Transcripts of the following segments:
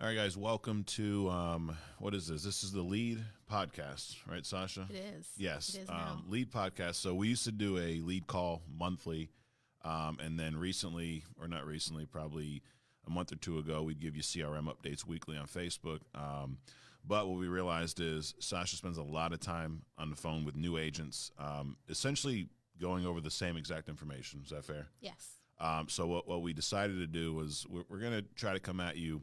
All right, guys, welcome to what is this? This is the Lead podcast, right, Sasha? It is. Yes, It is now. Lead podcast. So we used to do a lead call monthly, and then recently, or not recently, probably a month or two ago, we'd give you CRM updates weekly on Facebook. But what we realized is Sasha spends a lot of time on the phone with new agents, essentially going over the same exact information. Is that fair? Yes. So what we decided to do was we're going to try to come at you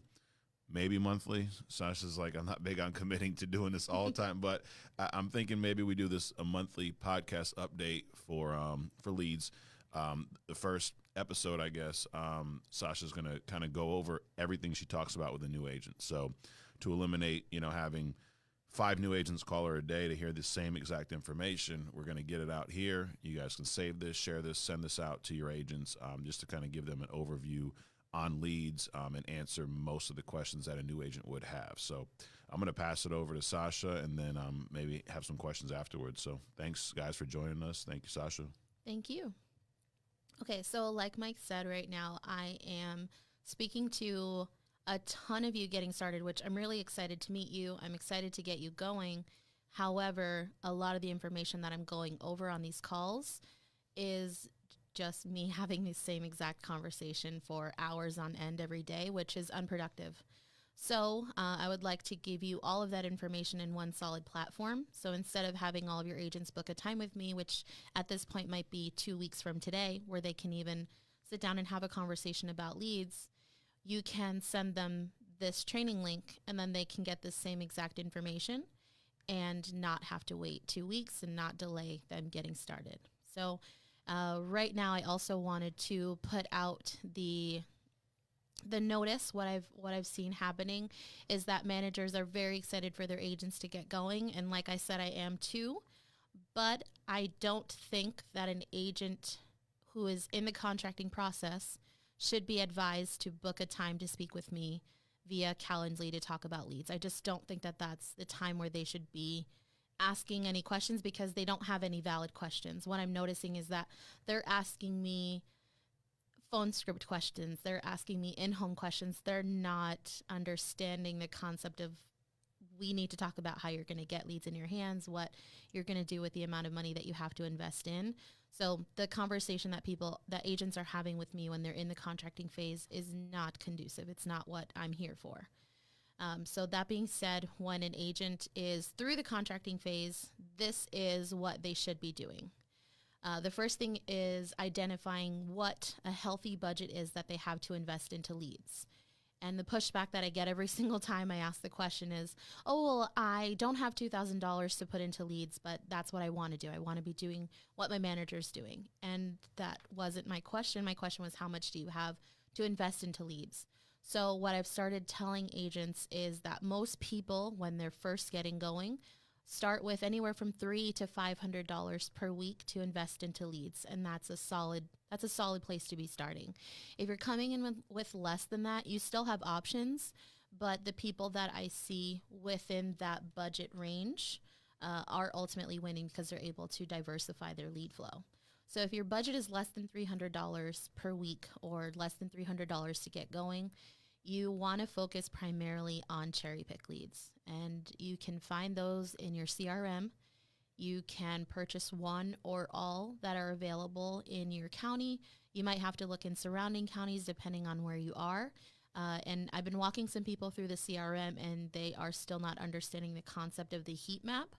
maybe monthly. Sasha's like, I'm not big on committing to doing this all the time, but I'm thinking maybe we do this a monthly podcast update for leads. The first episode, I guess, Sasha's going to kind of go over everything she talks about with a new agent. So to eliminate, having 5 new agents call her a day to hear the same exact information, we're going to get it out here. You guys can save this, share this, send this out to your agents, just to kind of give them an overview on leads and answer most of the questions that a new agent would have. So I'm going to pass it over to Sasha and then maybe have some questions afterwards. So thanks, guys, for joining us. Thank you, Sasha. Thank you. Okay, so like Mike said, right now I am speaking to a ton of you getting started, which I'm really excited to meet you. I'm excited to get you going. However, a lot of the information that I'm going over on these calls is just me having the same exact conversation for hours on end every day, which is unproductive. So I would like to give you all of that information in one solid platform. So instead of having all of your agents book a time with me, which at this point might be 2 weeks from today, where they can even sit down and have a conversation about leads, you can send them this training link and then they can get the same exact information and not have to wait 2 weeks and not delay them getting started. So right now, I also wanted to put out the notice. What I've seen happening is that managers are very excited for their agents to get going, and like I said, I am too. But I don't think that an agent who is in the contracting process should be advised to book a time to speak with me via Calendly to talk about leads. I just don't think that that's the time where they should be asking any questions because they don't have any valid questions. What I'm noticing is that they're asking me phone script questions. They're asking me in-home questions. They're not understanding the concept of we need to talk about how you're going to get leads in your hands, what you're going to do with the amount of money that you have to invest in. So the conversation that agents are having with me when they're in the contracting phase is not conducive. It's not what I'm here for. So that being said, when an agent is through the contracting phase, this is what they should be doing. The first thing is identifying what a healthy budget is that they have to invest into leads. And the pushback that I get every single time I ask the question is, oh, well, I don't have $2,000 to put into leads, but that's what I want to do. I want to be doing what my manager's doing. And that wasn't my question. My question was, how much do you have to invest into leads? So what I've started telling agents is that most people, when they're first getting going, start with anywhere from $300 to $500 per week to invest into leads, and that's a solid place to be starting. If you're coming in with less than that, you still have options, but the people that I see within that budget range are ultimately winning because they're able to diversify their lead flow. So if your budget is less than $300 per week or less than $300 to get going, you want to focus primarily on cherry pick leads. And you can find those in your CRM. You can purchase one or all that are available in your county. You might have to look in surrounding counties depending on where you are. And I've been walking some people through the CRM and they are still not understanding the concept of the heat map.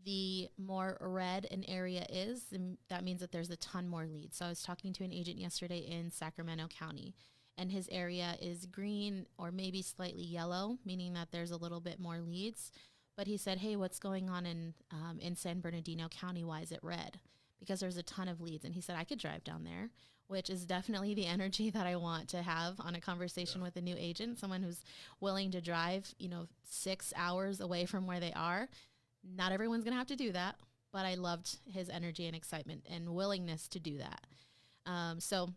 The more red an area is, that means that there's a ton more leads. So I was talking to an agent yesterday in Sacramento County, and his area is green or maybe slightly yellow, meaning that there's a little bit more leads. But he said, hey, what's going on in San Bernardino County? Why is it red? Because there's a ton of leads. And he said, I could drive down there, which is definitely the energy that I want to have on a conversation with a new agent, someone who's willing to drive, 6 hours away from where they are. Not everyone's going to have to do that, but I loved his energy and excitement and willingness to do that. So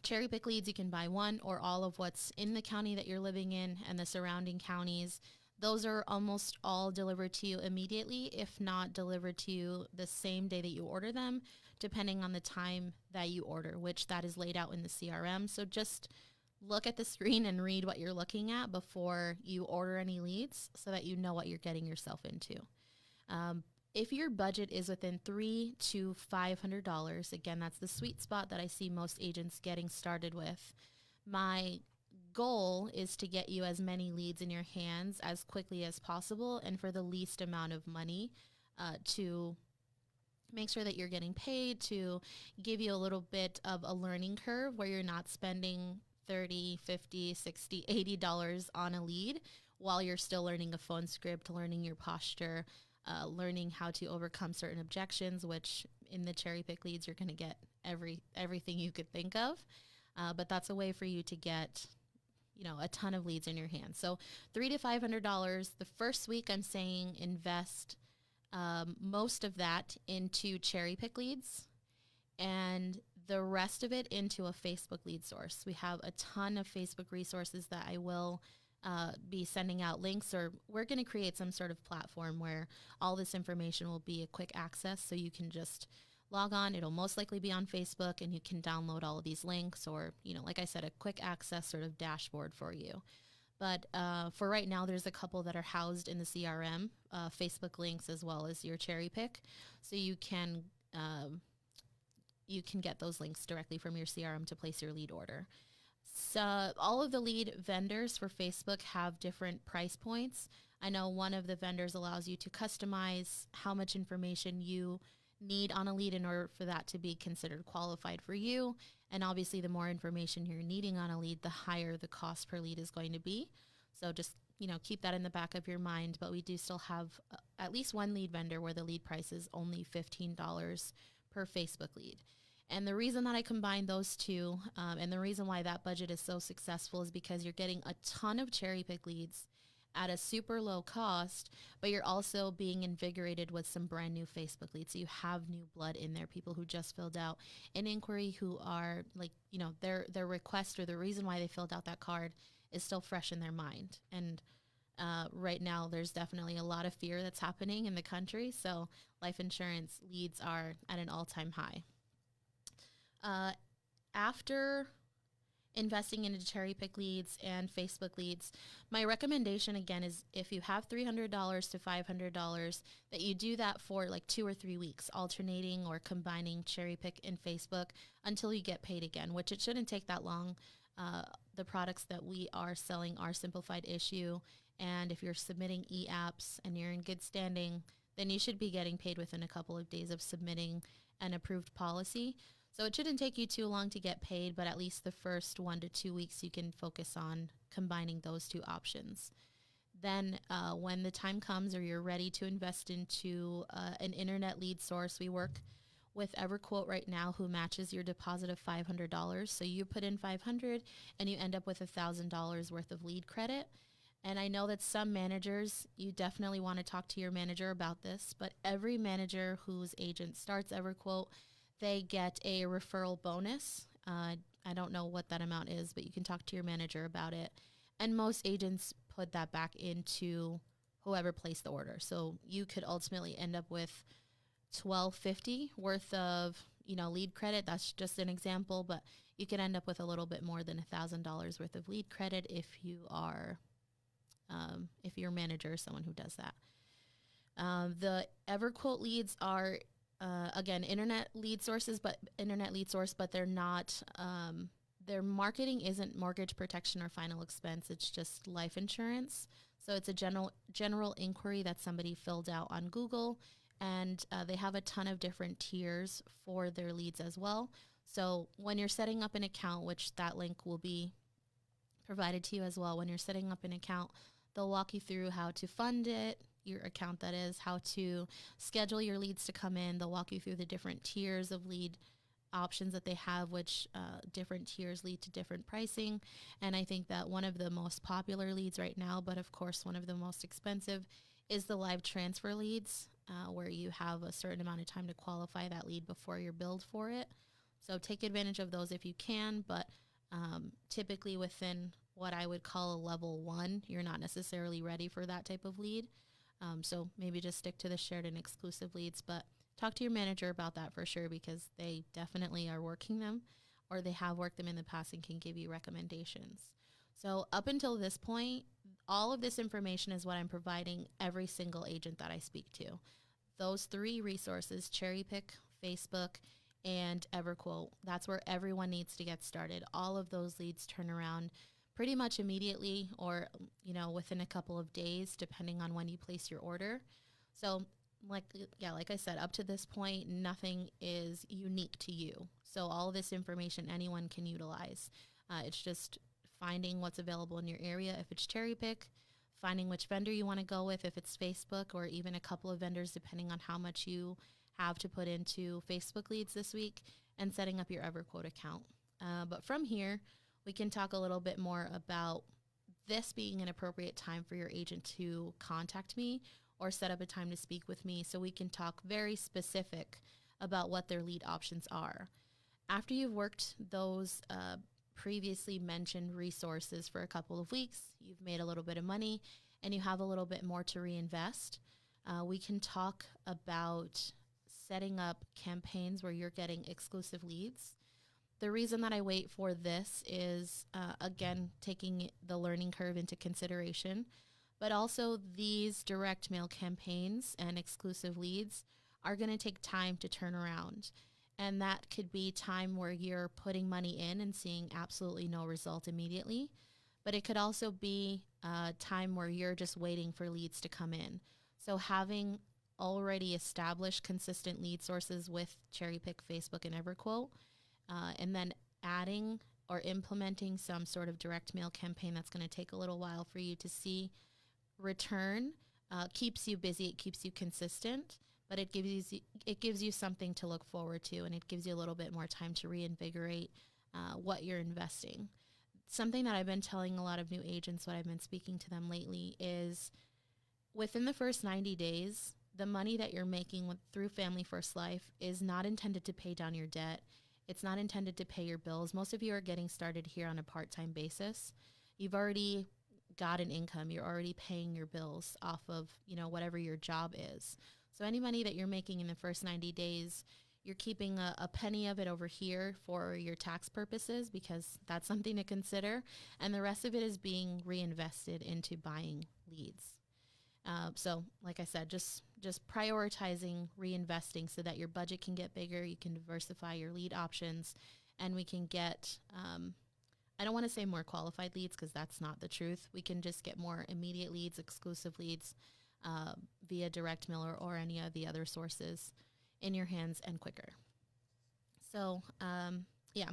cherry pick leads, you can buy one or all of what's in the county that you're living in and the surrounding counties. Those are almost all delivered to you immediately, if not delivered to you the same day that you order them, depending on the time that you order, which that is laid out in the CRM. So just look at the screen and read what you're looking at before you order any leads so that you know what you're getting yourself into. If your budget is within $300 to $500, again, that's the sweet spot that I see most agents getting started with. My goal is to get you as many leads in your hands as quickly as possible and for the least amount of money, to make sure that you're getting paid, to give you a little bit of a learning curve where you're not spending $30, $50, $60, $80 on a lead while you're still learning a phone script, learning your posture, learning how to overcome certain objections, which in the cherry pick leads, you're going to get everything you could think of. But that's a way for you to get, a ton of leads in your hands. So $300 to $500. The first week, I'm saying invest most of that into cherry pick leads and the rest of it into a Facebook lead source. We have a ton of Facebook resources that I will be sending out links, or we're going to create some sort of platform where all this information will be a quick access, so you can just log on. It'll most likely be on Facebook, and you can download all of these links, or, like I said, a quick access sort of dashboard for you. But for right now, there's a couple that are housed in the CRM, Facebook links, as well as your cherry pick. So you can get those links directly from your CRM to place your lead order. So all of the lead vendors for Facebook have different price points. I know one of the vendors allows you to customize how much information you need on a lead in order for that to be considered qualified for you. And obviously, the more information you're needing on a lead, the higher the cost per lead is going to be. So just, keep that in the back of your mind. But we do still have at least one lead vendor where the lead price is only $15 per Facebook lead. And the reason that I combine those two, and the reason why that budget is so successful, is because you're getting a ton of cherry pick leads at a super low cost, but you're also being invigorated with some brand new Facebook leads. So you have new blood in there, people who just filled out an inquiry, who are their request or the reason why they filled out that card is still fresh in their mind. And right now, there's definitely a lot of fear that's happening in the country. So life insurance leads are at an all-time high. After investing into cherry pick leads and Facebook leads, my recommendation again is, if you have $300 to $500, that you do that for like 2 or 3 weeks, alternating or combining cherry pick and Facebook until you get paid again, which it shouldn't take that long. The products that we are selling are simplified issue, and if you're submitting e-apps and you're in good standing, then you should be getting paid within a couple of days of submitting an approved policy. So it shouldn't take you too long to get paid, but at least the first 1 to 2 weeks you can focus on combining those two options. Then when the time comes, or you're ready to invest into an internet lead source, we work with EverQuote right now, who matches your deposit of $500. So you put in $500 and you end up with $1,000 worth of lead credit. And I know that some managers, you definitely want to talk to your manager about this, but every manager whose agent starts EverQuote, they get a referral bonus. I don't know what that amount is, but you can talk to your manager about it. And most agents put that back into whoever placed the order. So you could ultimately end up with $1,250 worth of lead credit. That's just an example, but you could end up with a little bit more than $1,000 worth of lead credit if your manager is someone who does that. The EverQuote leads are again, internet lead source, but they're not, their marketing isn't mortgage protection or final expense. It's just life insurance. So it's a general inquiry that somebody filled out on Google, and they have a ton of different tiers for their leads as well. So when you're setting up an account, which that link will be provided to you as well, when you're setting up an account, they'll walk you through how to fund it, your account that is, how to schedule your leads to come in. They'll walk you through the different tiers of lead options that they have, which different tiers lead to different pricing. And I think that one of the most popular leads right now, but of course one of the most expensive, is the live transfer leads, where you have a certain amount of time to qualify that lead before you're billed for it. So take advantage of those if you can, but typically within what I would call a level 1, you're not necessarily ready for that type of lead. So maybe just stick to the shared and exclusive leads, but talk to your manager about that for sure, because they definitely are working them, or they have worked them in the past and can give you recommendations. So up until this point, all of this information is what I'm providing every single agent that I speak to. Those 3 resources, Cherry Pick, Facebook, and EverQuote, that's where everyone needs to get started. All of those leads turn around pretty much immediately, or within a couple of days, depending on when you place your order. So like I said, up to this point, nothing is unique to you. So all of this information anyone can utilize. It's just finding what's available in your area. If it's Cherry Pick, finding which vendor you want to go with, if it's Facebook, or even a couple of vendors, depending on how much you have to put into Facebook leads this week, and setting up your EverQuote account. But from here, we can talk a little bit more about this being an appropriate time for your agent to contact me or set up a time to speak with me, so we can talk very specific about what their lead options are. After you've worked those previously mentioned resources for a couple of weeks, you've made a little bit of money, and you have a little bit more to reinvest, we can talk about setting up campaigns where you're getting exclusive leads. The reason that I wait for this is, again, taking the learning curve into consideration, but also these direct mail campaigns and exclusive leads are going to take time to turn around. And that could be time where you're putting money in and seeing absolutely no result immediately. But it could also be a time where you're just waiting for leads to come in. So having already established consistent lead sources with Cherry Pick, Facebook, and EverQuote, and then adding or implementing some sort of direct mail campaign that's going to take a little while for you to see return, keeps you busy, it keeps you consistent, but it gives you something to look forward to, and it gives you a little bit more time to reinvigorate what you're investing. Something that I've been telling a lot of new agents when I've been speaking to them lately is, within the first 90 days, the money that you're making through Family First Life is not intended to pay down your debt. It's not intended to pay your bills. Most of you are getting started here on a part-time basis. You've already got an income. You're already paying your bills off of, whatever your job is. So any money that you're making in the first 90 days, you're keeping a penny of it over here for your tax purposes, because that's something to consider. And the rest of it is being reinvested into buying leads. So like I said, just prioritizing reinvesting so that your budget can get bigger, you can diversify your lead options, and we can get, I don't want to say more qualified leads, because that's not the truth. We can just get more immediate leads, exclusive leads via direct mail or any of the other sources in your hands and quicker. So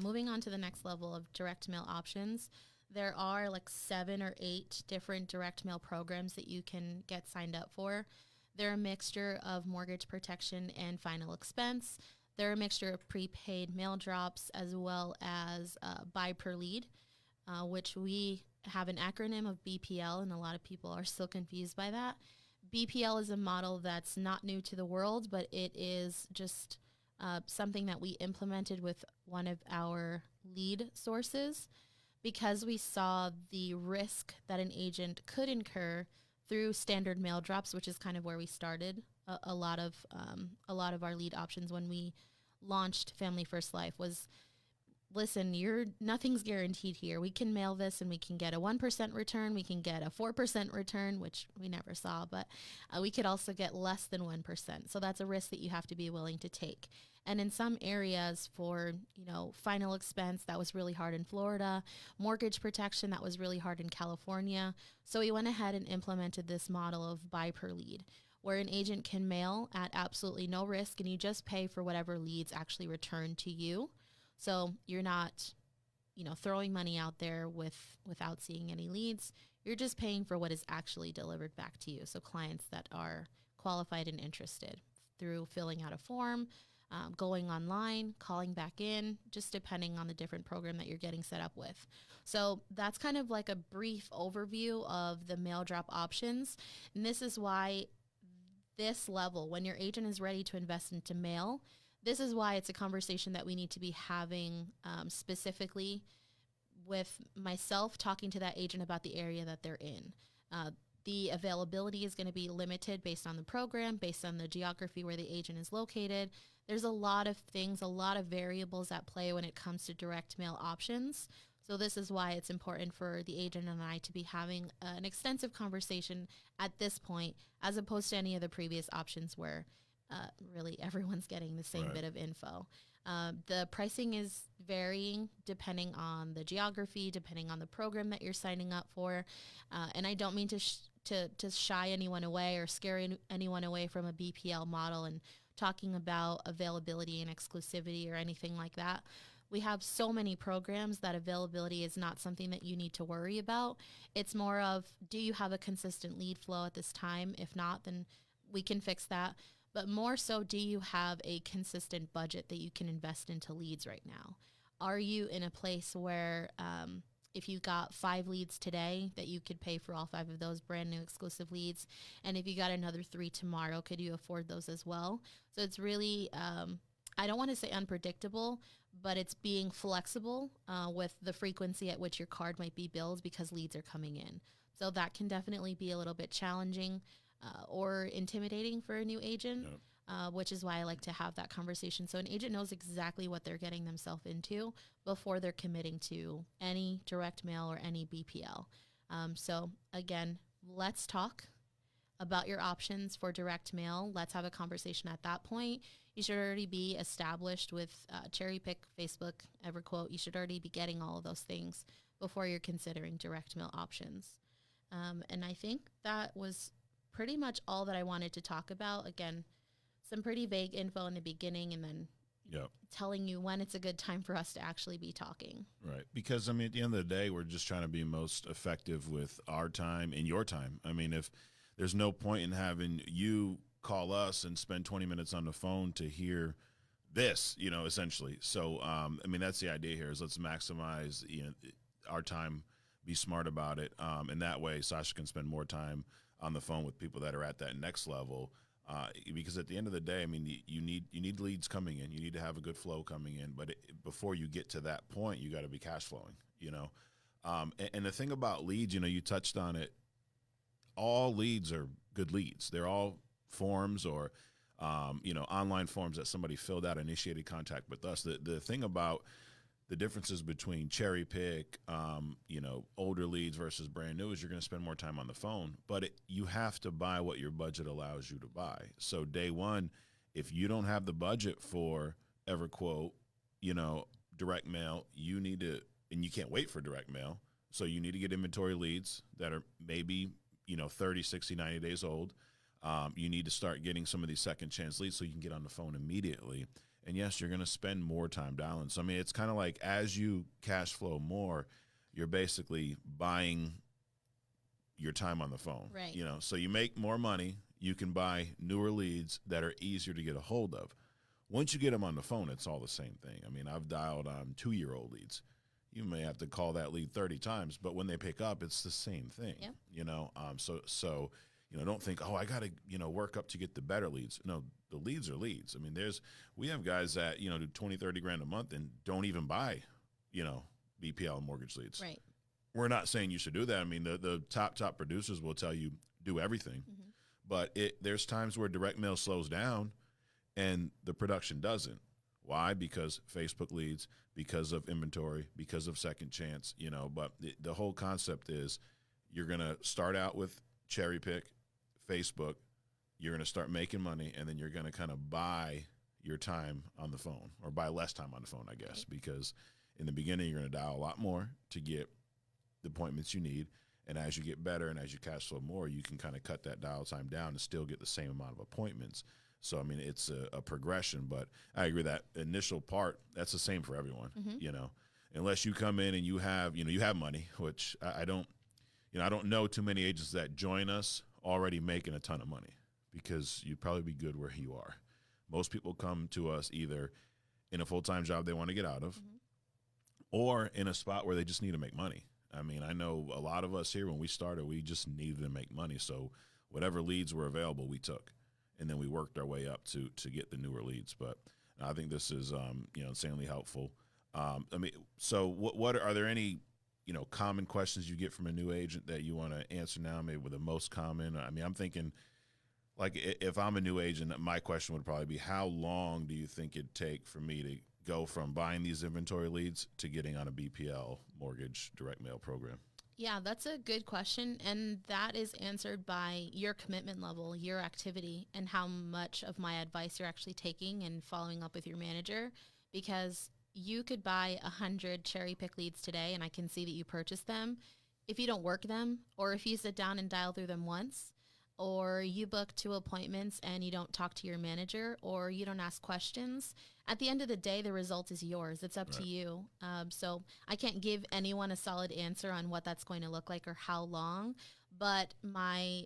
moving on to the next level of direct mail options. There are like 7 or 8 different direct mail programs that you can get signed up for. They're a mixture of mortgage protection and final expense. They're a mixture of prepaid mail drops as well as buy per lead, which we have an acronym of BPL, and a lot of people are still confused by that. BPL is a model that's not new to the world, but it is just something that we implemented with one of our lead sources, because we saw the risk that an agent could incur through standard mail drops, which is kind of where we started a lot of our lead options when we launched Family First Life. Was, listen, nothing's guaranteed here. We can mail this and we can get a 1% return. We can get a 4% return, which we never saw, but we could also get less than 1%. So that's a risk that you have to be willing to take. And in some areas for, final expense, that was really hard in Florida. Mortgage protection, that was really hard in California. So we went ahead and implemented this model of buy per lead, where an agent can mail at absolutely no risk, and you just pay for whatever leads actually return to you. So you're not, throwing money out there without seeing any leads. You're just paying for what is actually delivered back to you. So clients that are qualified and interested through filling out a form, going online, calling back in, just depending on the different program that you're getting set up with. So that's kind of like a brief overview of the mail drop options. And this is why this level, when your agent is ready to invest into mail, this is why it's a conversation that we need to be having specifically with myself, talking to that agent about the area that they're in. The availability is going to be limited based on the program, based on the geography where the agent is located. there's a lot of things, a lot of variables at play when it comes to direct mail options. So this is why it's important for the agent and I to be having an extensive conversation at this point, as opposed to any of the previous options where really everyone's getting the same bit of info. The pricing is varying depending on the geography, depending on the program that you're signing up for. And I don't mean to shy anyone away or scare anyone away from a BPL model and talking about availability and exclusivity or anything like that. We have so many programs that availability is not something that you need to worry about. It's more of, do you have a consistent lead flow at this time? If not, then we can fix that. But more so, do you have a consistent budget that you can invest into leads right now? Are you in a place where if you got 5 leads today, that you could pay for all 5 of those brand new exclusive leads? And if you got another 3 tomorrow, could you afford those as well? So it's really, I don't want to say unpredictable, but it's being flexible with the frequency at which your card might be billed because leads are coming in. So that can definitely be a little bit challenging or intimidating for a new agent, which is why I like to have that conversation. So an agent knows exactly what they're getting themselves into before they're committing to any direct mail or any BPL. So again, let's talk about your options for direct mail. Let's have a conversation at that point. You should already be established with Cherry Pick, Facebook, EverQuote. You should already be getting all of those things before you're considering direct mail options. And I think that was pretty much all that I wanted to talk about. Again, some pretty vague info in the beginning and then telling you when it's a good time for us to actually be talking. Right. Because, I mean, at the end of the day, we're just trying to be most effective with our time and your time. I mean, if there's no point in having you call us and spend 20 minutes on the phone to hear this, essentially. So, I mean, that's the idea here is let's maximize, our time, be smart about it. And that way Sasha can spend more time on the phone with people that are at that next level. Because at the end of the day, I mean, you need leads coming in. You need to have a good flow coming in. But before you get to that point, you got to be cash flowing, And the thing about leads, you touched on it, all leads are good leads. They're all forms or, online forms that somebody filled out, initiated contact with us. The thing about the differences between Cherry Pick, older leads versus brand new is you're going to spend more time on the phone, but you have to buy what your budget allows you to buy. So day one, if you don't have the budget for EverQuote, direct mail, you need to, and you can't wait for direct mail. So you need to get inventory leads that are maybe, 30, 60, 90 days old. You need to start getting some of these second chance leads so you can get on the phone immediately. And yes, you're going to spend more time dialing. So, I mean, it's kind of like as you cash flow more, you're basically buying your time on the phone. Right. So you make more money, you can buy newer leads that are easier to get a hold of. Once you get them on the phone, it's all the same thing. I mean, I've dialed on 2-year-old leads. You may have to call that lead 30 times, but when they pick up, it's the same thing. Yep. So don't think, I got to, work up to get the better leads. No, the leads are leads. I mean, we have guys that, do 20, 30 grand a month and don't even buy, BPL mortgage leads. Right. We're not saying you should do that. I mean, the top producers will tell you do everything, but there's times where direct mail slows down and the production doesn't. Why? Because Facebook leads, because of inventory, because of second chance, but the whole concept is you're going to start out with Cherry Pick, Facebook, you're going to start making money, and then you're going to kind of buy your time on the phone or buy less time on the phone, I guess, because in the beginning, you're going to dial a lot more to get the appointments you need. And as you get better and as you cash flow more, you can kind of cut that dial time down and still get the same amount of appointments. So, I mean, it's a progression, but I agree that initial part, that's the same for everyone, unless you come in and you have money, which I don't know too many agents that join us already making a ton of money because you'd probably be good where you are. Most people come to us either in a full-time job they want to get out of or in a spot where they just need to make money. I mean, I know a lot of us here, when we started, we just needed to make money. So whatever leads were available, we took. And then we worked our way up to get the newer leads. But I think this is, insanely helpful. I mean, so what are there any, common questions you get from a new agent that you want to answer now, maybe with the most common? I mean, I'm thinking Like if I'm a new agent, my question would probably be, how long do you think it'd take for me to go from buying these inventory leads to getting on a BPL mortgage direct mail program? Yeah, that's a good question. And that is answered by your commitment level, your activity, and how much of my advice you're actually taking and following up with your manager. Because you could buy 100 cherry pick leads today, and I can see that you purchased them. If you don't work them, or if you sit down and dial through them once, or you book 2 appointments and you don't talk to your manager, or you don't ask questions, at the end of the day, the result is yours. It's up to you. So I can't give anyone a solid answer on what that's going to look like or how long, but my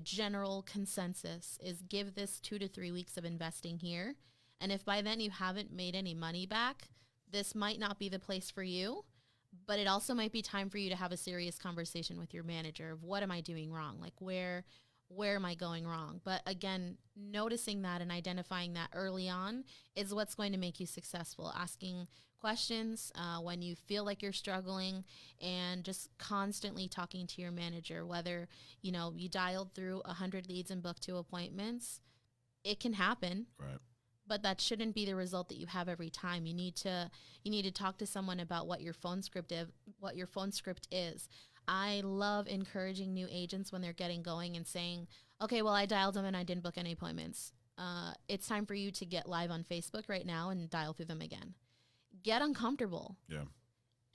general consensus is give this 2 to 3 weeks of investing here. And if by then you haven't made any money back, this might not be the place for you. But it also might be time for you to have a serious conversation with your manager of what am I doing wrong? Like where am I going wrong? But again, noticing that and identifying that early on is what's going to make you successful. Asking questions when you feel like you're struggling, and just constantly talking to your manager, whether, you dialed through 100 leads and booked 2 appointments. It can happen. Right. But that shouldn't be the result that you have every time. You need to talk to someone about what your phone script is. I love encouraging new agents when they're getting going and saying, okay, well, I dialed them and I didn't book any appointments. It's time for you to get live on Facebook right now and dial through them again. Get uncomfortable. Yeah.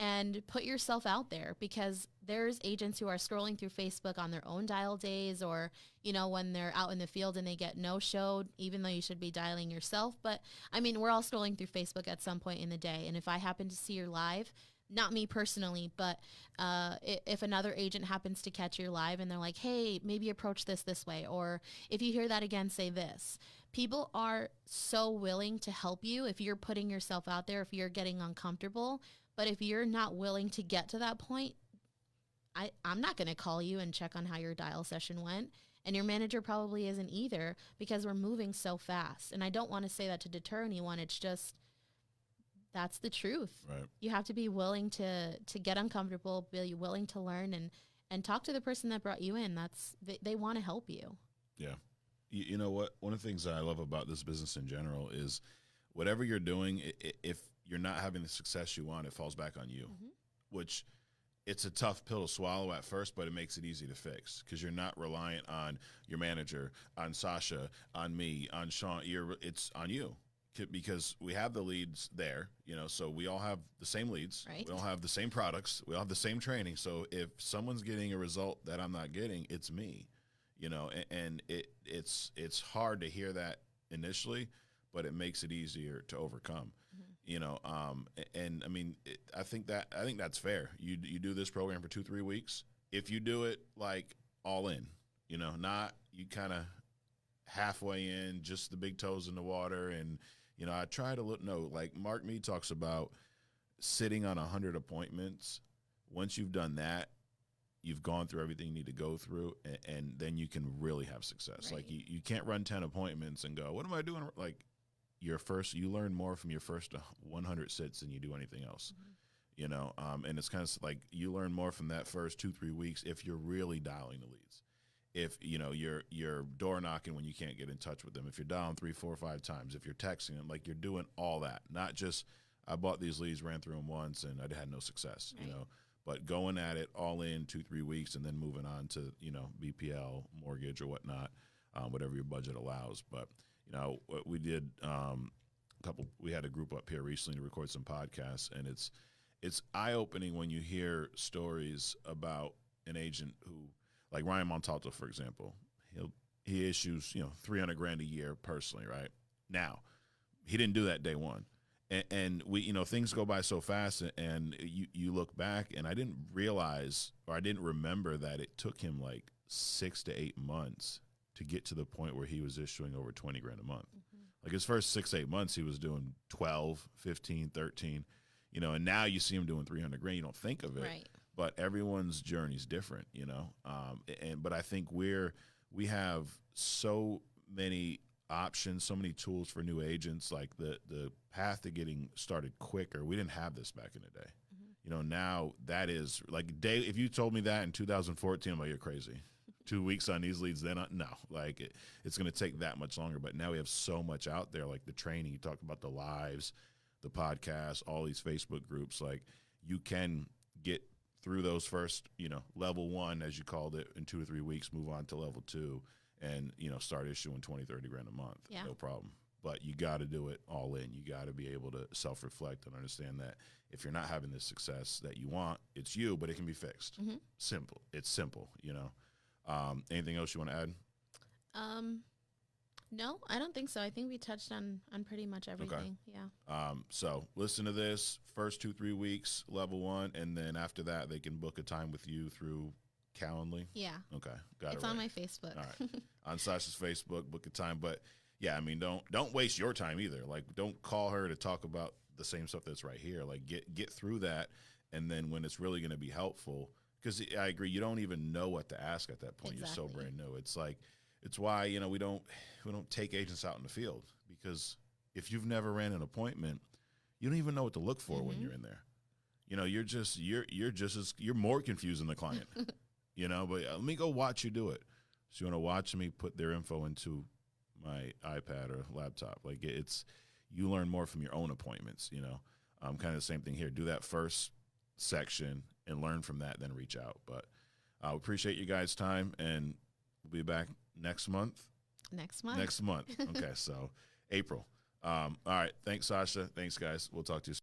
And put yourself out there, because there's agents who are scrolling through Facebook on their own dial days, or, when they're out in the field and they get no-showed, even though you should be dialing yourself. But, we're all scrolling through Facebook at some point in the day. And if I happen to see your live, not me personally, but if another agent happens to catch your live and they're like, hey, maybe approach this way, or if you hear that again, say this. People are so willing to help you if you're putting yourself out there, if you're getting uncomfortable. But if you're not willing to get to that point, I'm not going to call you and check on how your dial session went. And your manager probably isn't either, because we're moving so fast. And I don't want to say that to deter anyone. It's just, that's the truth. Right. You have to be willing to get uncomfortable, be willing to learn, and talk to the person that brought you in. They want to help you. Yeah. You know what? One of the things that I love about this business in general is whatever you're doing, if you're not having the success you want, it falls back on you, which it's a tough pill to swallow at first, but it makes it easy to fix, because you're not reliant on your manager, on Sasha, on me, on Sean. It's on you, because we have the leads there, so we all have the same leads. Right. We all have the same products. We all have the same training. So if someone's getting a result that I'm not getting, it's me, and it's hard to hear that initially, but it makes it easier to overcome. And I think that's fair. You do this program for 2-3 weeks. If you do it like all in, not you kind of halfway in, just the big toes in the water. And, I try to like Mark Mead talks about sitting on 100 appointments. Once you've done that, you've gone through everything you need to go through, and then you can really have success. Right. Like you can't run 10 appointments and go, what am I doing? Like, you learn more from your first 100 sits than you do anything else, and it's kind of like you learn more from that first 2-3 weeks if you're really dialing the leads. If, you're door knocking when you can't get in touch with them, if you're dialing 3, 4, 5 times, if you're texting them, like you're doing all that, not just I bought these leads, ran through them once, and I had no success, right. But going at it all in 2-3 weeks and then moving on to, BPL, mortgage or whatnot, whatever your budget allows. But we did we had a group up here recently to record some podcasts, and it's eye-opening when you hear stories about an agent who, like Ryan Montalto, for example, he issues, $300,000 a year personally, right? Now, he didn't do that day one. And we, things go by so fast, and you look back, and I didn't realize, or I didn't remember that it took him like 6 to 8 months to get to the point where he was issuing over $20,000 a month. Like his first 6-8 months, he was doing 12, 15, 13, and now you see him doing $300,000. You don't think of it, right. But everyone's journey is different, but I think we have so many options, so many tools for new agents, like the path to getting started quicker. We didn't have this back in the day. Now that is like if you told me that in 2014, I'm like, you're crazy. 2 weeks on these leads, then no, like it's going to take that much longer. But now we have so much out there, like the training. You talked about the lives, the podcasts, all these Facebook groups. Like you can get through those first, level 1, as you called it, in 2 or 3 weeks, move on to level 2 and, start issuing 20, 30 grand a month. Yeah. No problem. But you got to do it all in. You got to be able to self-reflect and understand that if you're not having the success that you want, it's you, but it can be fixed. Mm-hmm. Simple. It's simple, Anything else you want to add? No, I don't think so. I think we touched on pretty much everything. Okay. Yeah. So listen to this first 2-3 weeks, level 1, and then after that they can book a time with you through Calendly. Yeah. Okay. Got it. It's on my Facebook. All right. On Sasha's Facebook, book a time. But yeah, I mean, don't waste your time either. Like, don't call her to talk about the same stuff that's right here. Like, get through that, and then when it's really going to be helpful, because I agree, you don't even know what to ask at that point. Exactly. You're so brand new. It's like, it's why we don't take agents out in the field, because if you've never ran an appointment, you don't even know what to look for when you're in there. You're more confused than the client. But let me go watch you do it. So you want to watch me put their info into my iPad or laptop. Like you learn more from your own appointments. Kind of the same thing here. Do that first section and learn from that, then reach out. But I appreciate you guys' time, and we'll be back next month. Next month. Okay, so April. All right. Thanks, Sasha. Thanks, guys. We'll talk to you soon.